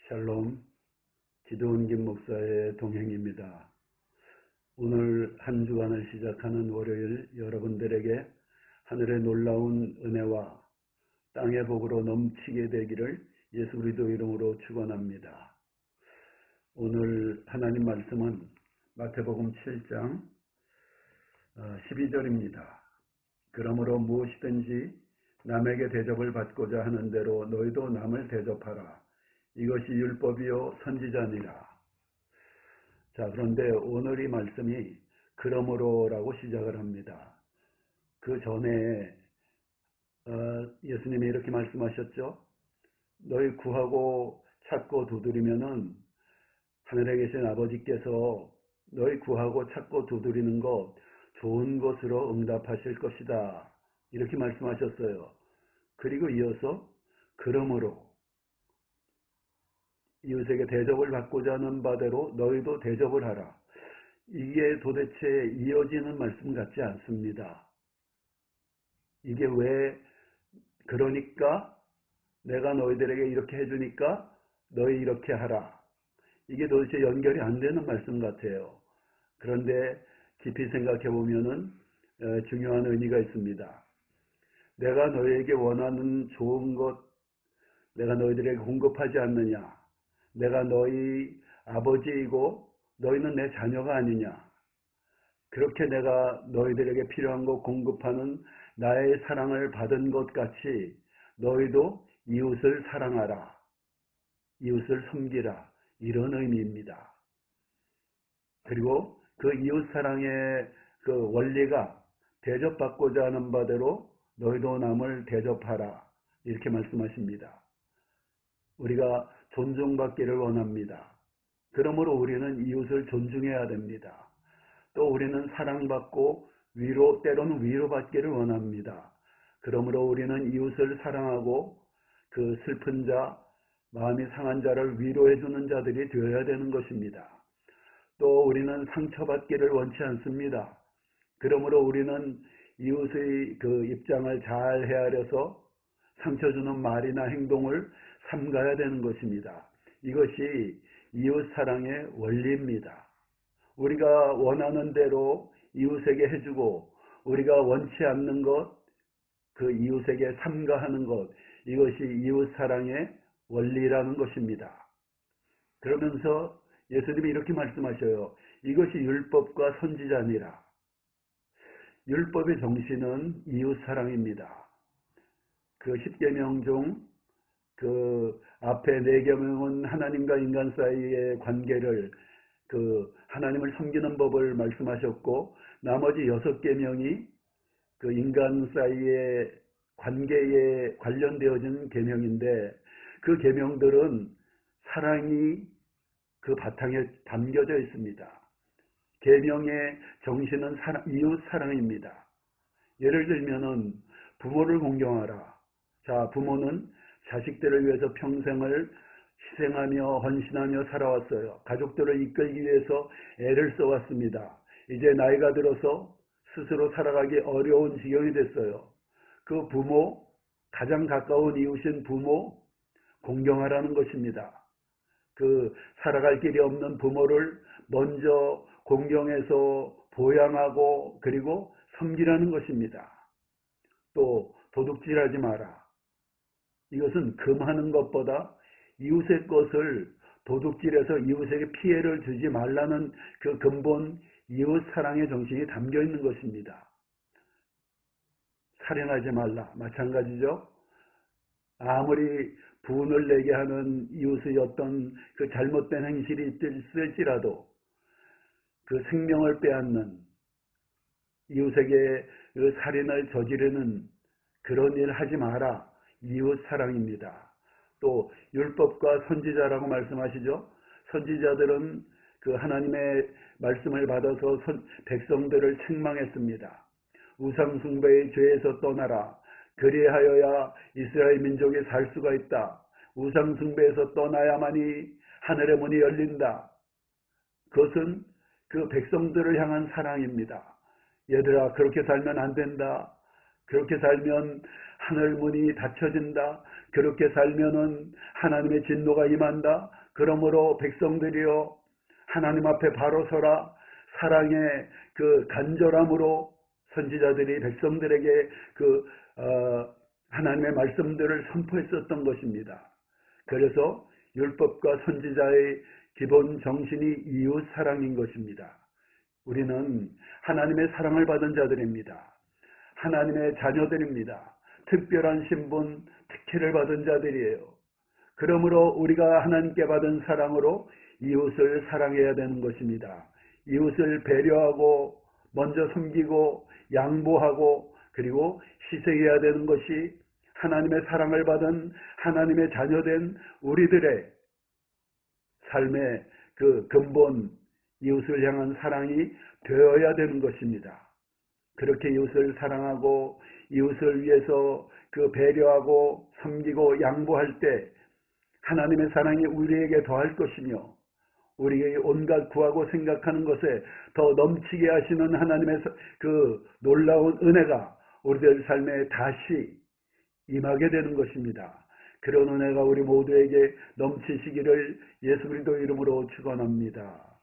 샬롬, 기도원 목사의 동행입니다. 오늘 한 주간을 시작하는 월요일 여러분들에게 하늘의 놀라운 은혜와 땅의 복으로 넘치게 되기를 예수 그리스도 이름으로 축원합니다. 오늘 하나님 말씀은 마태복음 7장 12절입니다. 그러므로 무엇이든지 남에게 대접을 받고자 하는 대로 너희도 남을 대접하라. 이것이 율법이요 선지자니라. 자, 그런데 오늘 이 말씀이 그러므로라고 시작을 합니다. 그 전에 예수님이 이렇게 말씀하셨죠. 너희 구하고 찾고 두드리면은 하늘에 계신 아버지께서 너희 구하고 찾고 두드리는 것 좋은 것으로 응답하실 것이다. 이렇게 말씀하셨어요. 그리고 이어서 그러므로 이웃에게 대접을 받고자 하는 바대로 너희도 대접을 하라. 이게 도대체 이어지는 말씀 같지 않습니다. 이게 왜 그러니까 내가 너희들에게 이렇게 해주니까 너희 이렇게 하라. 이게 도대체 연결이 안 되는 말씀 같아요. 그런데 깊이 생각해 보면은 중요한 의미가 있습니다. 내가 너희에게 원하는 좋은 것 내가 너희들에게 공급하지 않느냐. 내가 너희 아버지이고 너희는 내 자녀가 아니냐. 그렇게 내가 너희들에게 필요한 것 공급하는 나의 사랑을 받은 것 같이 너희도 이웃을 사랑하라. 이웃을 섬기라. 이런 의미입니다. 그리고 그 이웃 사랑의 그 원리가 대접받고자 하는 바대로 너희도 남을 대접하라. 이렇게 말씀하십니다. 우리가 존중받기를 원합니다. 그러므로 우리는 이웃을 존중해야 됩니다. 또 우리는 사랑받고 때로는 위로받기를 원합니다. 그러므로 우리는 이웃을 사랑하고 그 슬픈 자, 마음이 상한 자를 위로해주는 자들이 되어야 되는 것입니다. 또 우리는 상처받기를 원치 않습니다. 그러므로 우리는 이웃의 그 입장을 잘 헤아려서 상처 주는 말이나 행동을 삼가야 되는 것입니다. 이것이 이웃 사랑의 원리입니다. 우리가 원하는 대로 이웃에게 해주고 우리가 원치 않는 것, 그 이웃에게 삼가하는 것, 이것이 이웃 사랑의 원리라는 것입니다. 그러면서 예수님이 이렇게 말씀하셔요. 이것이 율법과 선지자니라. 율법의 정신은 이웃 사랑입니다. 그 10계명 중 그 앞에 4계명은 하나님과 인간 사이의 관계를 하나님을 섬기는 법을 말씀하셨고 나머지 6계명이 그 인간 사이의 관계에 관련되어진 계명인데 그 계명들은 사랑이 그 바탕에 담겨져 있습니다. 계명의 정신은 이웃 사랑입니다. 예를 들면은 부모를 공경하라. 자, 부모는 자식들을 위해서 평생을 희생하며 헌신하며 살아왔어요. 가족들을 이끌기 위해서 애를 써왔습니다. 이제 나이가 들어서 스스로 살아가기 어려운 지경이 됐어요. 그 부모, 가장 가까운 이웃인 부모 공경하라는 것입니다. 그 살아갈 길이 없는 부모를 먼저 공경해서 보양하고 그리고 섬기라는 것입니다. 또 도둑질하지 마라. 이것은 금하는 것보다 이웃의 것을 도둑질해서 이웃에게 피해를 주지 말라는 그 근본 이웃 사랑의 정신이 담겨 있는 것입니다. 살인하지 말라. 마찬가지죠. 아무리 분을 내게 하는 이웃의 어떤 그 잘못된 행실이 있을지라도 그 생명을 빼앗는 이웃에게 그 살인을 저지르는 그런 일 하지 마라. 이웃 사랑입니다. 또 율법과 선지자라고 말씀하시죠. 선지자들은 그 하나님의 말씀을 받아서 백성들을 책망했습니다. 우상 숭배의 죄에서 떠나라. 그리하여야 이스라엘 민족이 살 수가 있다. 우상 숭배에서 떠나야만이 하늘의 문이 열린다. 그것은 그 백성들을 향한 사랑입니다. 얘들아, 그렇게 살면 안 된다. 그렇게 살면 하늘 문이 닫혀진다. 그렇게 살면은 하나님의 진노가 임한다. 그러므로 백성들이여 하나님 앞에 바로 서라. 사랑의 그 간절함으로 선지자들이 백성들에게 하나님의 말씀들을 선포했었던 것입니다. 그래서 율법과 선지자의 기본 정신이 이웃 사랑인 것입니다. 우리는 하나님의 사랑을 받은 자들입니다. 하나님의 자녀들입니다. 특별한 신분, 특혜를 받은 자들이에요. 그러므로 우리가 하나님께 받은 사랑으로 이웃을 사랑해야 되는 것입니다. 이웃을 배려하고 먼저 섬기고 양보하고 그리고 희생해야 되는 것이 하나님의 사랑을 받은 하나님의 자녀된 우리들의 삶의 그 근본 이웃을 향한 사랑이 되어야 되는 것입니다. 그렇게 이웃을 사랑하고 이웃을 위해서 그 배려하고 섬기고 양보할 때 하나님의 사랑이 우리에게 더할 것이며 우리의 온갖 구하고 생각하는 것에 더 넘치게 하시는 하나님의 그 놀라운 은혜가 우리들 삶에 다시 임하게 되는 것입니다. 그런 은혜가 우리 모두에게 넘치시기를 예수 그리스도 이름으로 축원합니다.